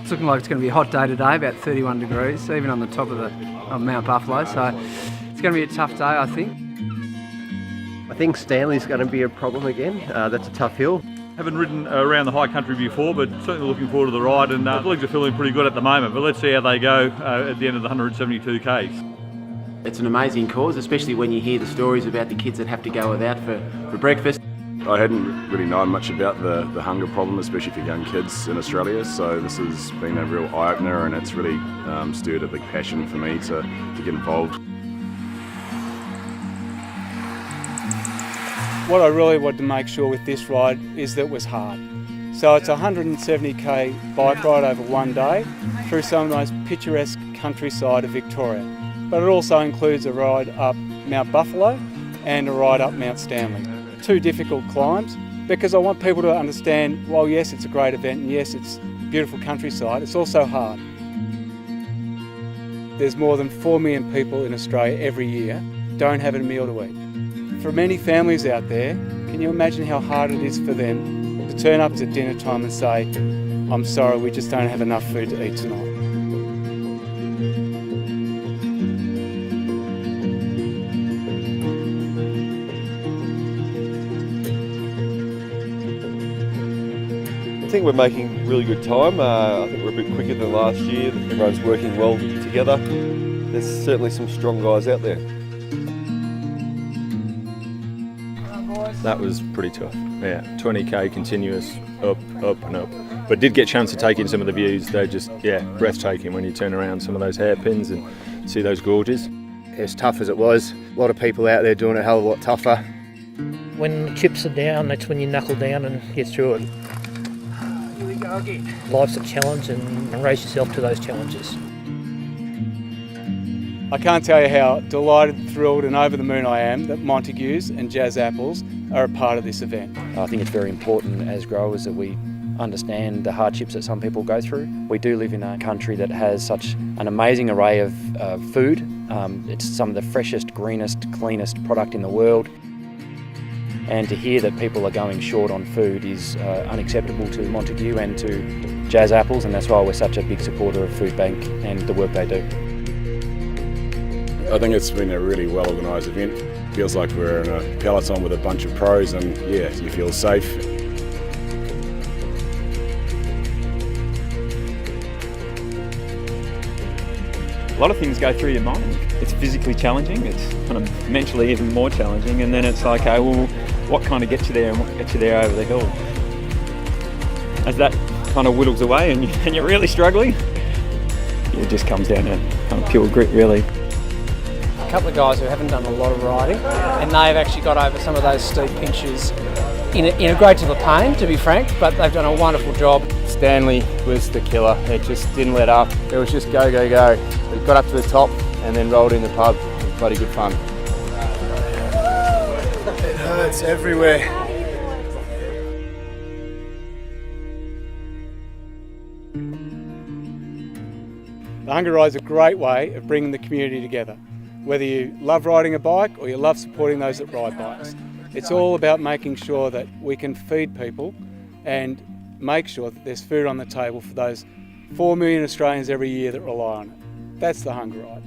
It's looking like it's going to be a hot day today, about 31 degrees, even on the top of Mount Buffalo, so it's going to be a tough day, I think. I think Stanley's going to be a problem again. That's a tough hill. Haven't ridden around the high country before, but certainly looking forward to the ride, and the legs are feeling pretty good at the moment, but let's see how they go at the end of the 172 Ks. It's an amazing cause, especially when you hear the stories about the kids that have to go without for breakfast. I hadn't really known much about the hunger problem, especially for young kids in Australia, so this has been a real eye-opener, and it's really stirred a big passion for me to get involved. What I really wanted to make sure with this ride is that it was hard. So it's a 170k bike ride over one day through some of the most picturesque countryside of Victoria. But it also includes a ride up Mount Buffalo and a ride up Mount Stanley. Two difficult climbs, because I want people to understand, while yes, it's a great event and yes, it's beautiful countryside, it's also hard. There's more than 4 million people in Australia every year don't have a meal to eat. For many families out there, can you imagine how hard it is for them to turn up at dinner time and say, I'm sorry, we just don't have enough food to eat tonight. I think we're making really good time. I think we're a bit quicker than last year. Everyone's working well together. There's certainly some strong guys out there. That was pretty tough. Yeah, 20k continuous, up and up. But did get a chance to take in some of the views. They're just, breathtaking when you turn around some of those hairpins and see those gorges. As tough as it was, a lot of people out there doing it a hell of a lot tougher. When the chips are down, that's when you knuckle down and get through it. Here we go again. Life's a challenge, and raise yourself to those challenges. I can't tell you how delighted, thrilled and over the moon I am that Montagues and Jazz Apples are a part of this event. I think it's very important as growers that we understand the hardships that some people go through. We do live in a country that has such an amazing array of food. It's some of the freshest, greenest, cleanest product in the world. And to hear that people are going short on food is unacceptable to Montague and to Jazz Apples, and that's why we're such a big supporter of Foodbank and the work they do. I think it's been a really well organised event. Feels like we're in a peloton with a bunch of pros, and yeah, you feel safe. A lot of things go through your mind. It's physically challenging, it's kind of mentally even more challenging, and then it's like, okay, well, what kind of gets you there and what gets you there over the hill? As that kind of whittles away and you're really struggling, it just comes down to kind of pure grit, really. A couple of guys who haven't done a lot of riding, and they've actually got over some of those steep pinches in a great deal of pain, to be frank, but they've done a wonderful job. Stanley was the killer. It just didn't let up. It was just go, go, go. We got up to the top and then rolled in the pub. It was bloody good fun. It hurts everywhere. The Hunger Ride's a great way of bringing the community together. Whether you love riding a bike or you love supporting those that ride bikes. It's all about making sure that we can feed people and make sure that there's food on the table for those 4 million Australians every year that rely on it. That's the Hunger Ride.